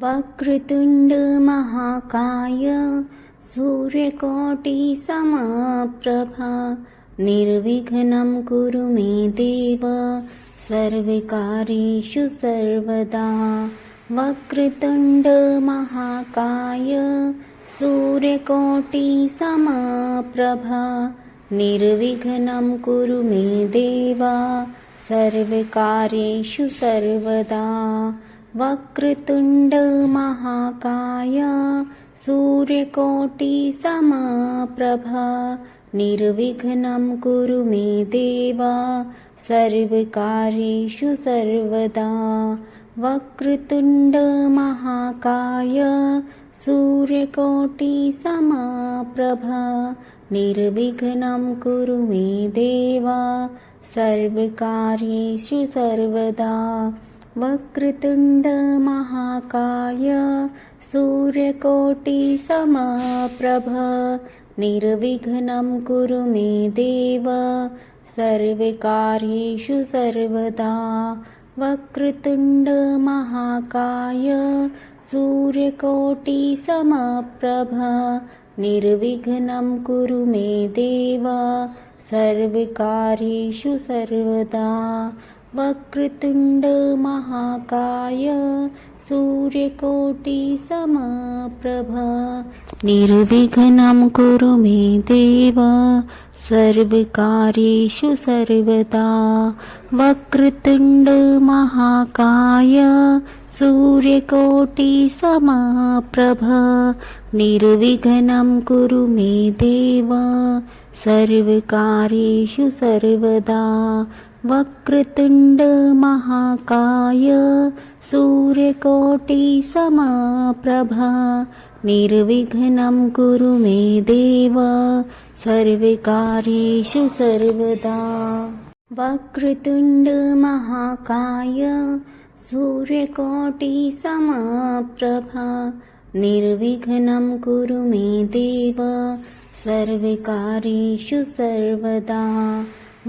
वक्रतुण्ड महाकाय सूर्यकोटि समप्रभा निर्विघ्नं कुरु मे देव सर्वकार्येषु सर्वदा। वक्रतुण्ड महाकाय सूर्यकोटि समप्रभा निर्विघ्नं कुरु मे देव सर्वकार्येषु सर्वदा। वक्रतुण्ड महाकाय सूर्यकोटि समप्रभा निर्विघ्नं कुरु मे देव सर्वकार्येषु सर्वदा। वक्रतुण्ड महाकाय सूर्यकोटि समप्रभा निर्विघ्नं कुरु मे देव सर्वकार्येषु सर्वदा। वक्रतुण्ड महाकाय सूर्यकोटि समप्रभा निर्विघ्नं कुरु मे देव सर्वकार्येषु सर्वदा। वक्रतुण्ड महाकाय सूर्यकोटि समप्रभा निर्विघ्नं कुरु मे देव सर्वकार्येषु सर्वदा। वक्रतुण्ड महाकाय सूर्यकोटि समप्रभा निर्विघ्नं कुरु मे देव सर्वकार्येषु सर्वदा। वक्रतुण्ड महाकाय सूर्यकोटि समप्रभा निर्विघ्नं कुरु मे देव सर्वकार्येषु सर्वदा। वक्रतुण्ड महाकाय सूर्यकोटि समप्रभा निर्विघ्नं कुरु मे देव सर्वकार्येषु सर्वदा। वक्रतुण्ड महाकाय सूर्यकोटि समप्रभा निर्विघ्नं कुरु मे देव सर्वकार्येषु सर्वदा।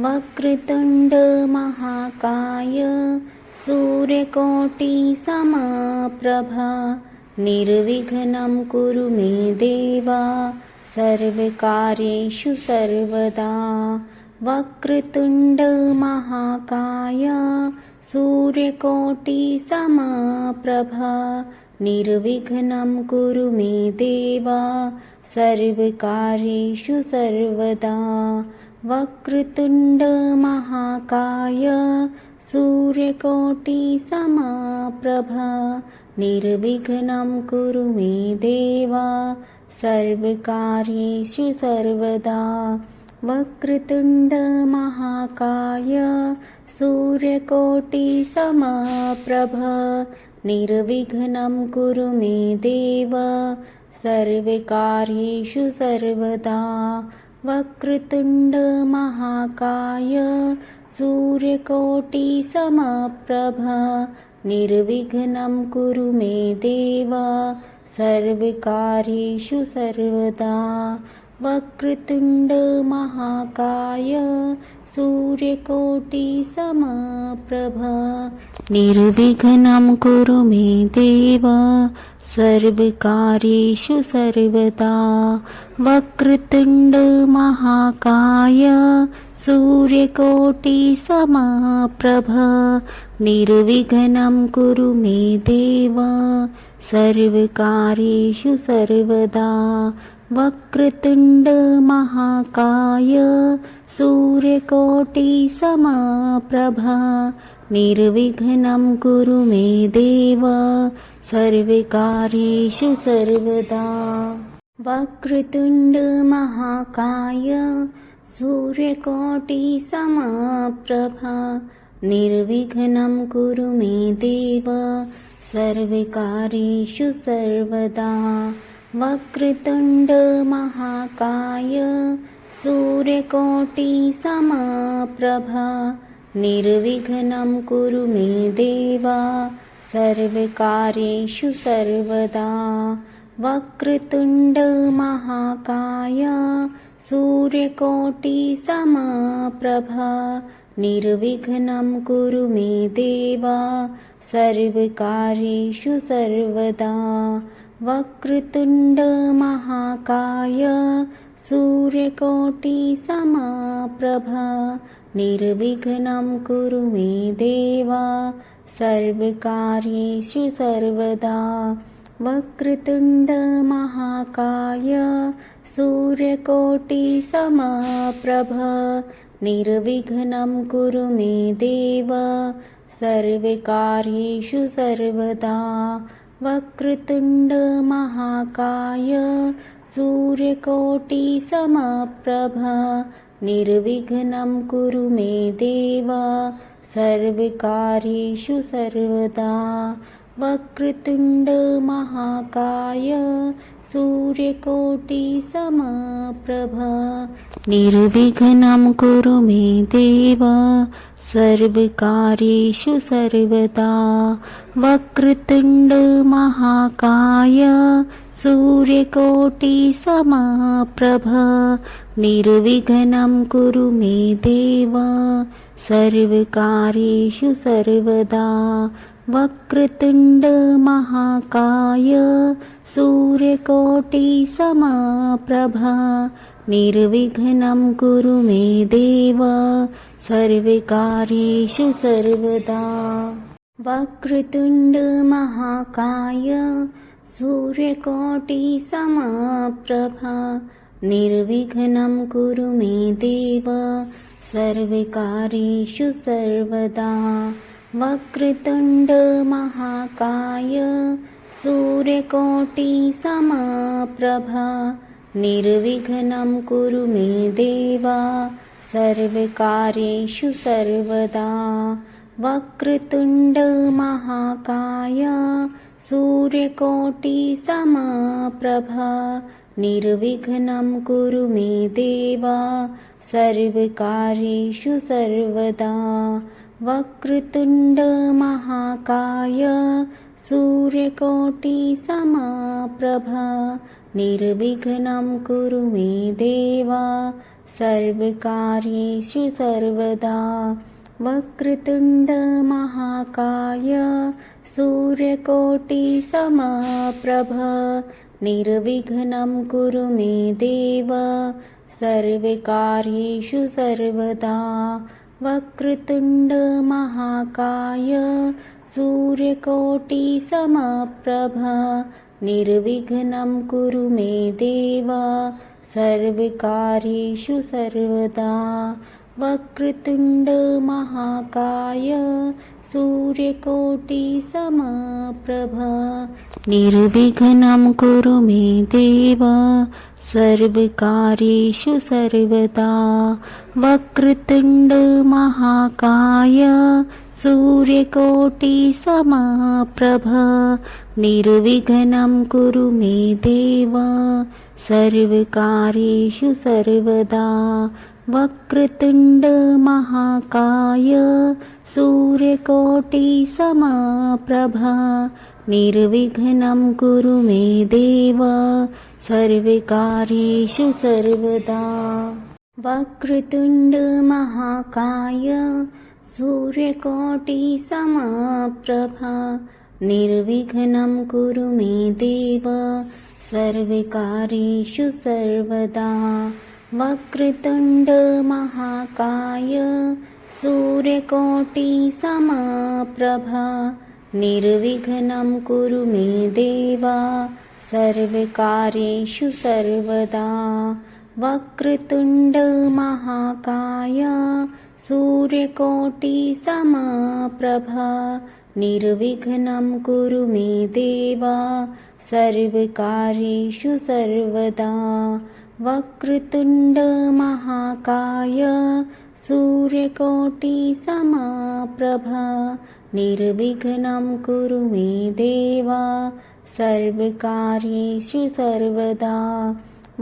वक्रतुण्ड महाकाय सूर्यकोटि समप्रभा निर्विघ्नं कुरु मे देव सर्वकार्येषु सर्वदा। वक्रतुण्ड महाकाय सूर्यकोटि समप्रभा निर्विघ्नं कुरु मे देव सर्वकार्येषु सर्वदा। वक्रतुण्ड महाकाय सूर्यकोटि समप्रभा निर्विघ्नं कुरु मे देव सर्वकार्येषु सर्वदा। वक्रतुण्ड महाकाय सूर्यकोटि समप्रभा निर्विघ्नं कुरु मे देव सर्वकार्येषु सर्वदा। वक्रतुण्ड महाकाय सूर्यकोटि समप्रभा निर्विघ्नं कुरु मे देव सर्वकार्येषु सर्वदा। वक्रतुण्ड महाकाय सूर्यकोटि समप्रभा निर्विघ्नं कुरु मे देव सर्वकार्येषु सर्वदा। वक्रतुण्ड महाकाय सूर्यकोटि समप्रभा निर्विघ्नं कुरु मे देव सर्वकार्येषु सर्वदा। वक्रतुण्ड महाकाय सूर्यकोटि समप्रभा निर्विघ्नं कुरु मे देव सर्वकार्येषु सर्वदा। वक्रतुण्ड महाकाय सूर्यकोटि समप्रभा निर्विघ्नं कुरु मे देव सर्वकार्येषु सर्वदा। वक्रतुण्ड महाकाय सूर्यकोटि समप्रभा निर्विघ्नं कुरु मे देव सर्वकार्येषु सर्वदा। वक्रतुण्ड महाकाय सूर्यकोटिसमप्रभा निर्विघ्नं कुरु मे देव सर्वकार्येषु सर्वदा वक्रतुण्ड महाकाय सूर्यकोटिसमप्रभा निर्विघ्नं कुरु मे देव सर्वकार्येषु सर्वदा वक्रतुण्ड महाकाय सूर्यकोटिसमप्रभा निर्विघ्नं कुरु मे देव सर्वकार्येषु सर्वदा वक्रतुण्ड महाकाय सूर्यकोटिसमप्रभा निर्विघ्नं कुरु मे देव सर्वकार्येषु सर्वदा वक्रतुण्ड महाकाय सूर्यकोटिसमप्रभा निर्विघ्नं कुरु मे देव सर्वकार्येषु सर्वदा वक्रतुण्ड महाकाय सूर्यकोटिसमप्रभा निर्विघ्नं कुरु मे देव सर्वकार्येषु सर्वदा वक्रतुण्ड महाकाय सूर्यकोटिसमप्रभा निर्विघ्नं कुरु मे देव सर्वकार्येषु सर्वदा वक्रतुण्ड महाकाय सूर्यकोटिसमप्रभा निर्विघ्नं कुरु मे देव सर्वकार्येषु सर्वदा वक्रतुण्ड महाकाय सूर्यकोटिसमप्रभा निर्विघ्नं कुरु मे देव सर्वकार्येषु सर्वदा वक्रतुण्ड महाकाय सूर्यकोटिसमप्रभा निर्विघ्नं कुरु मे देव सर्वकार्येषु सर्वदा वक्रतुण्ड महाकाय सूर्यकोटिसमप्रभा निर्विघ्नं कुरु मे देव सर्वकार्येषु सर्वदा वक्रतुण्ड महाकाय सूर्यकोटिसमप्रभा निर्विघ्नं कुरु मे देव सर्वकार्येषु सर्वदा वक्रतुण्ड महाकाय सूर्यकोटिसमप्रभा निर्विघ्नं कुरु मे देव सर्वकार्येषु सर्वदा वक्रतुण्ड महाकाय सूर्यकोटिसमप्रभा निर्विघ्नं कुरु मे देव सर्वकार्येषु सर्वदा वक्रतुण्ड महाकाय सूर्यकोटिसमप्रभा निर्विघ्नं कुरु मे देव सर्वकार्येषु सर्वदा वक्रतुण्ड महाकाय सूर्यकोटिसमप्रभा निर्विघ्नं कुरु मे देव सर्वकार्येषु सर्वदा वक्रतुण्ड महाकाय सूर्यकोटिसमप्रभा निर्विघ्नं कुरु मे देव सर्वकार्येषु सर्वदा वक्रतुण्ड महाकाय सूर्यकोटिसमप्रभा निर्विघ्नं कुरु मे देव सर्वकार्येषु सर्वदा वक्रतुण्ड महाकाय सूर्यकोटिसमप्रभा निर्विघ्नं कुरु मे देव सर्वकार्येषु सर्वदा वक्रतुण्ड महाकाय सूर्यकोटिसमप्रभा निर्विघ्नं कुरु मे देव सर्वकार्येषु सर्वदा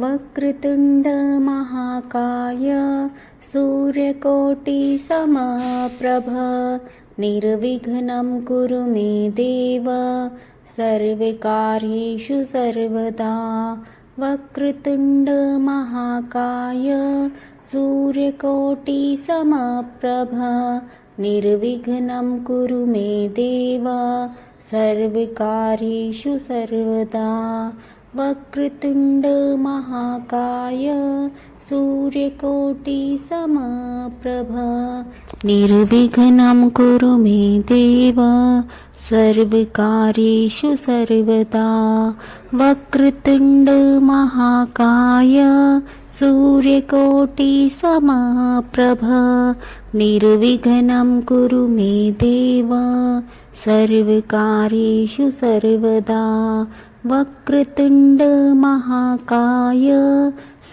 वक्रतुण्ड महाकाय सूर्यकोटिसमप्रभा निर्विघ्नं कुरु मे देव सर्वकार्येषु सर्वदा वक्रतुण्डमहाकाय सूर्यकोटिसमप्रभ निर्विघ्नं कुरु मे देव सर्वकार्येषु सर्वदा वक्रतुण्डमहाकाय सूर्यकोटिसमप्रभ निर्विघ्नं कुरु मे देव सर्वकार्येषु सर्वदा वक्रतुण्डमहाकाय सूर्यकोटिसमप्रभ निर्विघ्नं कुरु मे देव सर्वकार्येषु सर्वदा वक्रतुण्डमहाकाय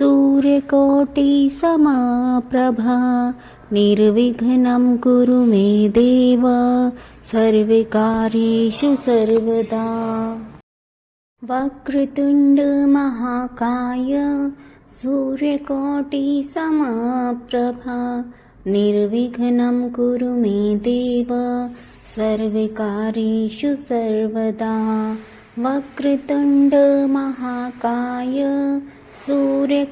सूर्यकोटिसमप्रभ निर्विघ्नं कुरु मे देव सर्वकार्येषु सर्वदा वक्रतुण्डमहाकाय सूर्यकोटिसमप्रभ निर्विघ्नं कुरु मे देव सर्वकार्येषु सर्वदा वक्रतुण्डमहाकाय सूर्यकोटिसमप्रभ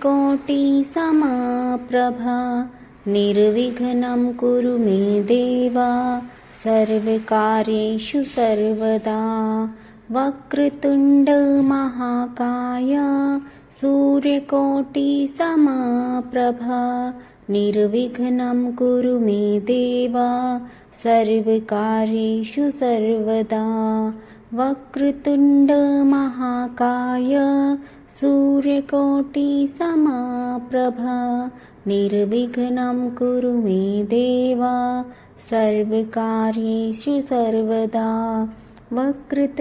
निर्विघ्नं कुरु मे देव सर्वकार्येषु सर्वदा वक्रतुण्डमहाकाय सूर्यकोटिसमप्रभ निर्विघ्नं कुरु मे देव सर्वकार्येषु सर्वदा वक्रतुण्डमहाकाय सूर्यकोटिसमप्रभ निर्विघ्नं कुरु मे देव सर्वकार्येषु सर्वदा वक्रतुण्डमहाकाय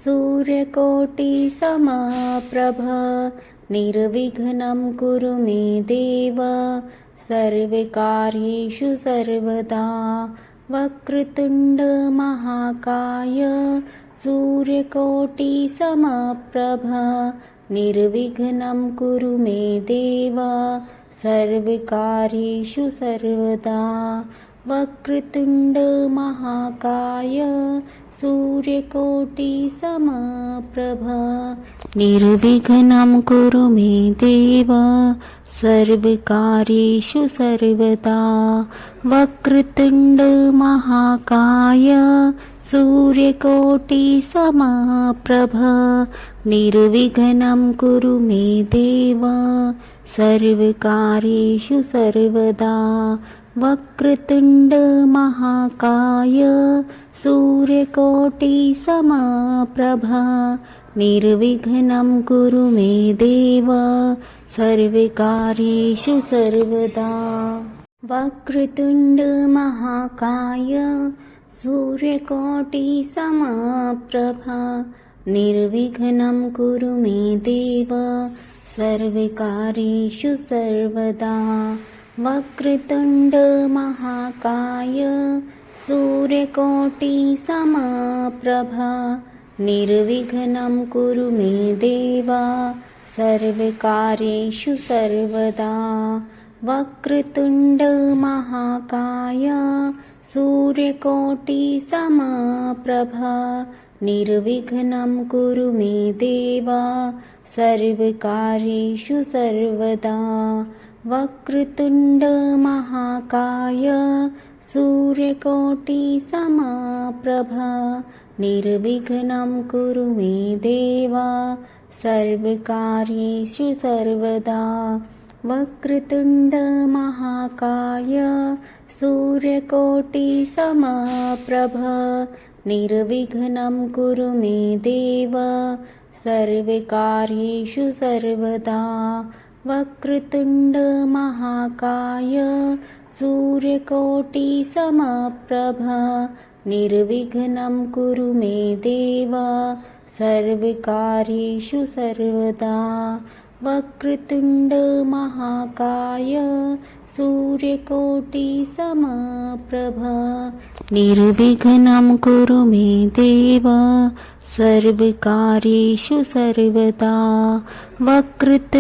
सूर्यकोटिसमप्रभ निर्विघ्नं कुरु मे देव सर्वकार्येषु सर्वदा वक्रतुण्डमहाकाय सूर्यकोटिसमप्रभ निर्विघ्नं कुरु मे देव सर्वकार्येषु सर्वदा वक्रतुण्डमहाकाय सूर्यकोटिसमप्रभ निर्विघ्नं कुरु मे देव सर्वकार्येषु सर्वदा वक्रतुण्डमहाकाय सूर्यकोटिसमप्रभ निर्विघ्नं कुरु मे देव सर्वकार्येषु सर्वदा वक्रतुण्डमहाकाय सूर्यकोटिसमप्रभ निर्विघ्नं कुरु मे देव सर्वकार्येषु सर्वदा वक्रतुण्डमहाकाय सूर्यकोटिसमप्रभ निर्विघ्नं कुरु मे देव सर्वकार्येषु सर्वदा वक्रतुण्डमहाकाय सूर्यकोटिसमप्रभ निर्विघ्नं कुरु मे देव सर्वकार्येषु सर्वदा वक्रतुण्डमहाकाय सूर्यकोटिसमप्रभ निर्विघ्नं कुरु मे देव सर्वकार्येषु सर्वदा वक्रतुण्डमहाकाय सूर्यकोटिसमप्रभ निर्विघ्नं कुरु मे देव सर्वकार्येषु सर्वदा वक्रतुण्डमहाकाय सूर्यकोटिसमप्रभ निर्विघ्नं कुरु मे देव सर्वकार्येषु सर्वदा वक्रतुण्डमहाकाय सूर्यकोटिसमप्रभ निर्विघ्नं कुरु मे देव सर्वकार्येषु सर्वदा वक्रतुण्डमहाकाय सूर्यकोटिसमप्रभ निर्विघ्नं कुरु मे देव सर्वकार्येषु सर्वदा वक्रतुण्डमहाकाय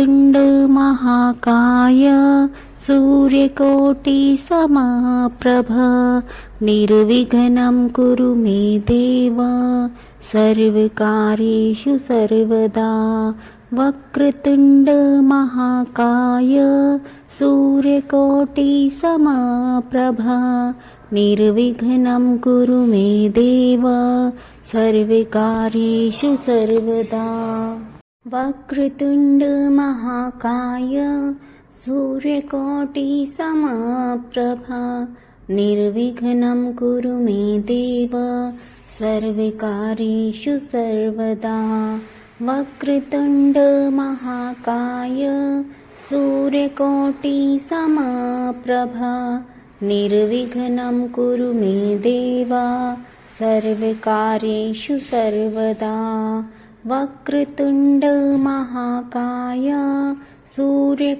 सूर्यकोटिसमप्रभ निर्विघ्नं कुरु मे देव सर्वकार्येषु सर्वदा वक्रतुण्डमहाकाय सूर्यकोटिसमप्रभ निर्विघ्नं कुरु मे देव सर्वकार्येषु सर्वदा वक्रतुण्डमहाकाय सूर्यकोटिसमप्रभ निर्विघ्नं कुरु मे देव सर्वकार्येषु सर्वदा वक्रतुण्डमहाकाय सूर्यकोटिसमप्रभ निर्विघ्नं कुरु मे देव सर्वकार्येषु सर्वदा वक्रतुण्डमहाकाय सूर्यकोटिसमप्रभ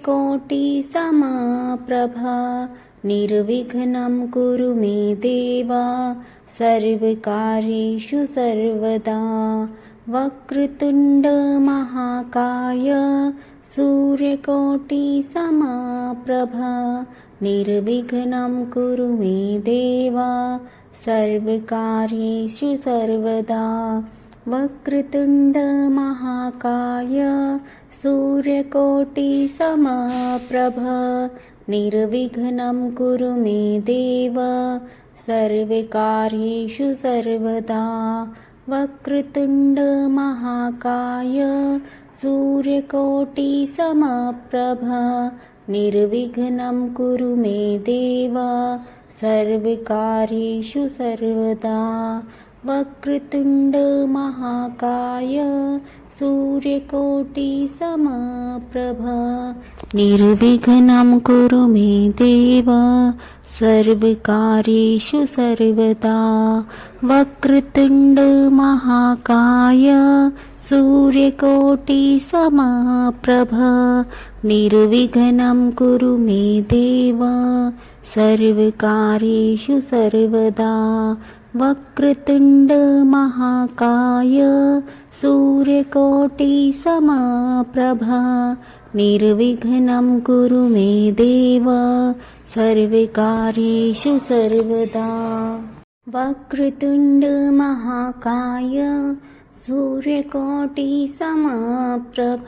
निर्विघ्नं कुरु मे देव सर्वकार्येषु सर्वदा वक्रतुण्डमहाकाय सूर्यकोटिसमप्रभ निर्विघ्नं कुरु मे देव सर्वकार्येषु सर्वदा वक्रतुण्डमहाकाय सूर्यकोटिसमप्रभ निर्विघ्नं कुरु मे देव सर्वकार्येषु सर्वदा वक्रतुण्डमहाकाय सूर्यकोटिसमप्रभ निर्विघ्नं कुरु मे देव सर्वकार्येषु सर्वदा वक्रतुण्डमहाकाय सूर्यकोटिसमप्रभ निर्विघ्नं कुरु मे देव सर्वकार्येषु सर्वदा वक्रतुण्डमहाकाय सूर्यकोटिसमप्रभ निर्विघ्नं कुरु मे देव सर्वकार्येषु सर्वदा वक्रतुण्डमहाकाय सूर्यकोटिसमप्रभ निर्विघ्नं कुरु मे देव सर्वकार्येषु सर्वदा वक्रतुण्डमहाकाय सूर्यकोटिसमप्रभ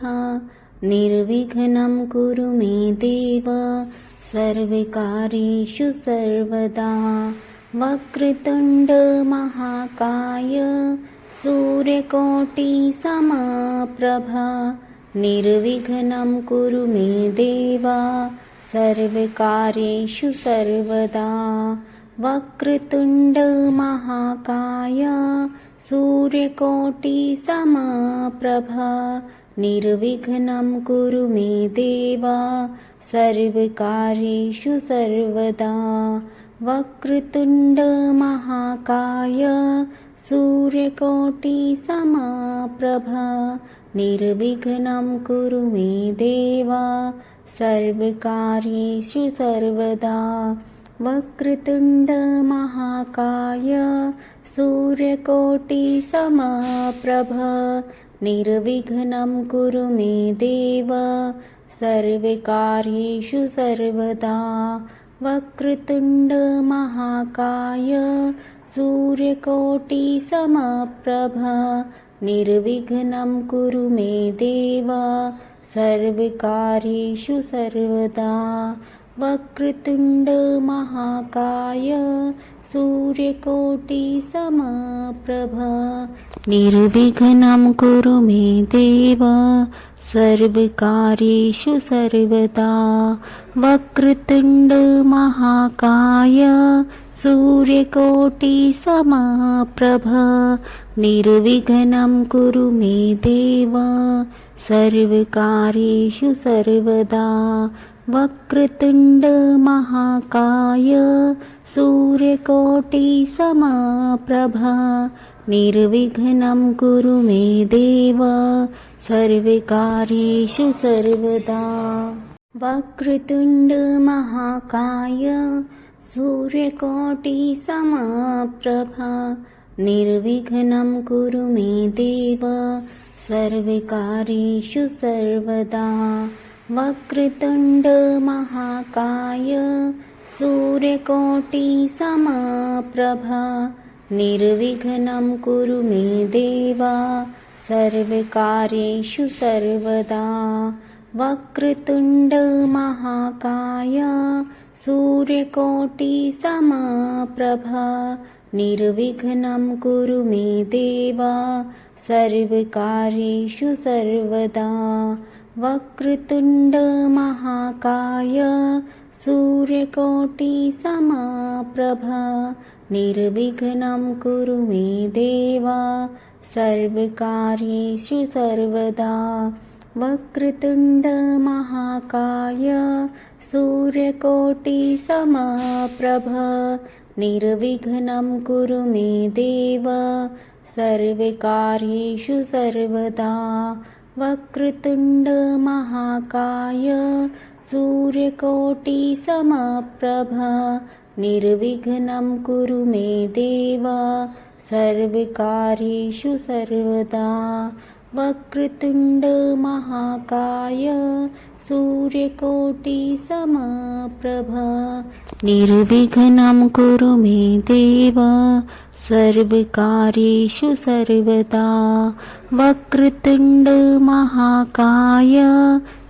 निर्विघ्नं कुरु मे देव सर्वकार्येषु सर्वदा वक्रतुण्डमहाकाय सूर्यकोटिसमप्रभ निर्विघ्नं कुरु मे देव सर्वकार्येषु सर्वदा वक्रतुण्डमहाकाय सूर्यकोटिसमप्रभ निर्विघ्नं कुरु मे देव सर्वकार्येषु सर्वदा वक्रतुण्डमहाकाय सूर्यकोटिसमप्रभ निर्विघ्नं कुरु मे देव सर्वकार्येषु सर्वदा वक्रतुण्डमहाकाय सूर्यकोटिसमप्रभ निर्विघ्नं कुरु मे देव सर्वकार्येषु सर्वदा वक्रतुण्डमहाकाय सूर्यकोटिसमप्रभ निर्विघ्नं कुरु मे देव सर्वकार्येषु सर्वदा वक्रतुण्डमहाकाय सूर्यकोटिसमप्रभ निर्विघ्नं कुरु मे देव सर्वकार्येषु सर्वदा वक्रतुण्डमहाकाय सूर्यकोटिसमप्रभ निर्विघ्नं कुरु मे देव सर्वकार्येषु सर्वदा वक्रतुण्डमहाकाय सूर्यकोटिसमप्रभ निर्विघ्नं कुरु मे देव सर्वकार्येषु सर्वदा वक्रतुण्डमहाकाय सूर्यकोटिसमप्रभ निर्विघ्नं कुरु मे देव सर्वकार्येषु सर्वदा वक्रतुण्ड महाकाय सूर्यकोटिसमप्रभा निर्विघ्नं कुरु मे देव सर्वकार्येषु सर्वदा। वक्रतुण्ड महाकाय सूर्यकोटिसमप्रभा निर्विघ्नं कुरु मे देव सर्वकार्येषु सर्वदा। वक्रतुण्ड महाकाय सूर्यकोटिसमप्रभा निर्विघ्नं कुरु मे देव सर्वकार्येषु सर्वदा। वक्रतुण्ड महाकाय सूर्यकोटिसमप्रभा निर्विघ्नं कुरु मे देव सर्वकार्येषु सर्वदा। वक्रतुण्ड महाकाय सूर्यकोटिसमप्रभा निर्विघ्नं कुरु मे देव सर्वकार्येषु सर्वदा। वक्रतुण्ड महाकाय सूर्यकोटिसमप्रभा निर्विघ्नं कुरु मे देव सर्वकार्येषु सर्वदा। वक्रतुण्ड महाकाय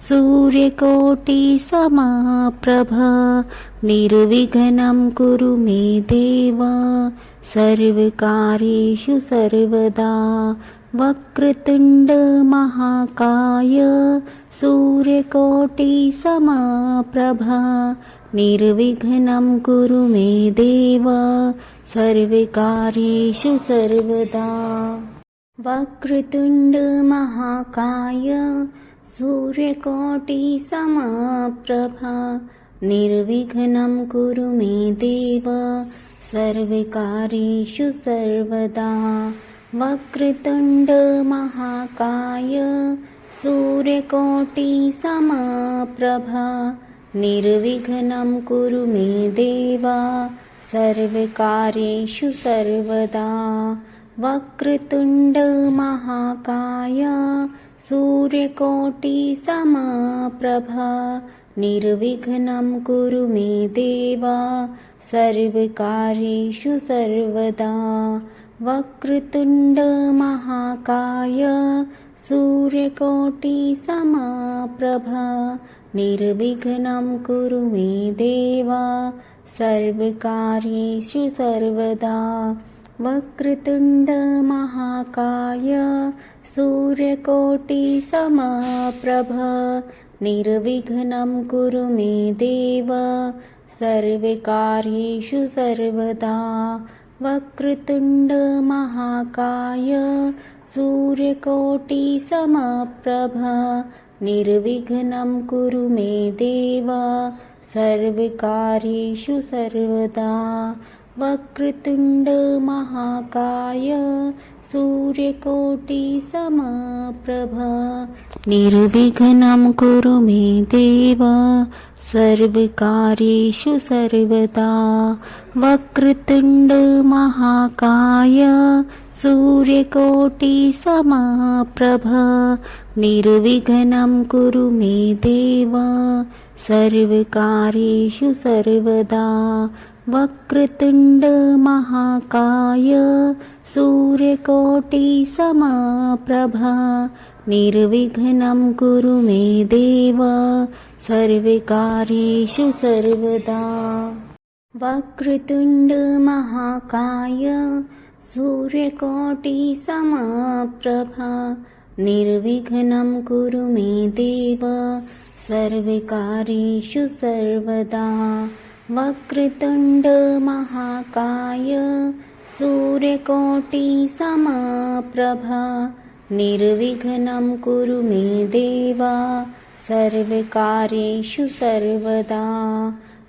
सूर्यकोटिसमप्रभा निर्विघ्नं कुरु मे देव सर्वकार्येषु सर्वदा। वक्रतुण्ड महाकाय सूर्यकोटिसमप्रभा निर्विघ्नं कुरु मे देव सर्वकार्येषु सर्वदा। वक्रतुण्ड महाकाय सूर्यकोटिसमप्रभा निर्विघ्नं कुरु मे देव सर्वकार्येषु सर्वदा। वक्रतुण्ड महाकाय सूर्यकोटिसमप्रभा निर्विघ्नं कुरु मे देव सर्वकार्येषु सर्वदा। वक्रतुण्ड महाकाय सूर्यकोटिसमप्रभा निर्विघ्नं कुरु मे देव सर्वकार्येषु सर्वदा। वक्रतुण्ड महाकाय सूर्यकोटिसमप्रभा निर्विघ्नं कुरु मे देव सर्वकार्येषु सर्वदा। वक्रतुण्ड महाकाय सूर्यकोटिसमप्रभा निर्विघ्नं कुरु मे देव सर्वकार्येषु सर्वदा। वक्रतुण्ड महाकाय सूर्यकोटिसमप्रभा निर्विघ्नं कुरु मे देव सर्वकार्येषु सर्वदा। वक्रतुण्ड महाकाय सूर्यकोटिसमप्रभा निर्विघ्नं कुरु मे देव सर्वकार्येषु सर्वदा। वक्रतुण्ड महाकाय सूर्यकोटिसमप्रभा निर्विघ्नं कुरु मे देव सर्वकार्येषु सर्वदा। वक्रतुण्ड महाकाय सूर्यकोटिसमप्रभा निर्विघ्नं कुरु मे देव सर्वकार्येषु सर्वदा। वक्रतुण्ड महाकाय सूर्यकोटिसमप्रभा निर्विघ्नं कुरु मे देव सर्वकार्येषु सर्वदा। वक्रतुण्ड महाकाय सूर्यकोटिसमप्रभा निर्विघ्नं कुरु मे देव सर्वकार्येषु सर्वदा।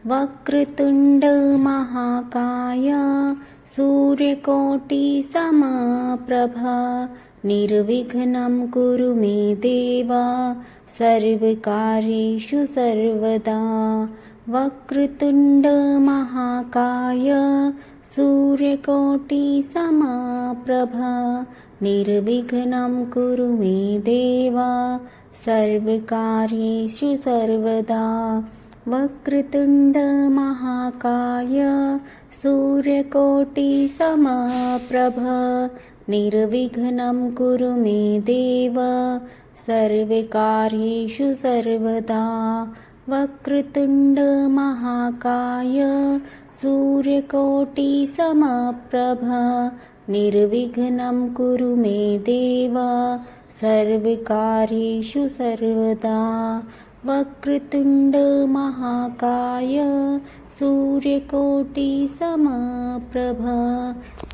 वक्रतुण्ड महाकाय सूर्यकोटिसमप्रभा निर्विघ्नं कुरु मे देव सर्वकार्येषु सर्वदा। वक्रतुण्ड महाकाय सूर्यकोटिसमप्रभा निर्विघ्नं कुरु मे देव सर्वकार्येषु सर्वदा वक्रतुण्डमहाकाय सूर्यकोटिसमप्रभा निर्विघ्नं कुरु मे देव सर्वकार्येषु सर्वदा वक्रतुण्डमहाकाय सूर्यकोटिसमप्रभा निर्विघ्नं कुरु मे देव सर्वकार्येषु सर्वदा वक्रतुण्डमहाकाय सूर्यकोटिसमप्रभा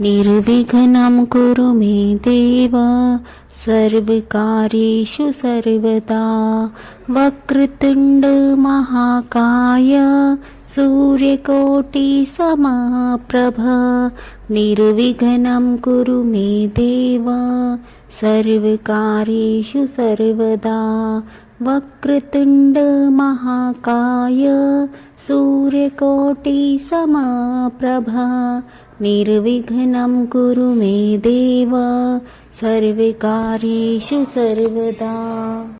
निर्विघ्नं कुरु मे देव सर्वकार्येषु सर्वदा वक्रतुण्डमहाकाय सूर्यकोटिसमप्रभा निर्विघ्नं कुरु मे देव सर्वकार्येषु सर्वदा वक्रतुण्डमहाकाय सूर्यकोटिसमप्रभा निर्विघ्नं कुरु मे देव सर्वकार्येषु सर्वदा।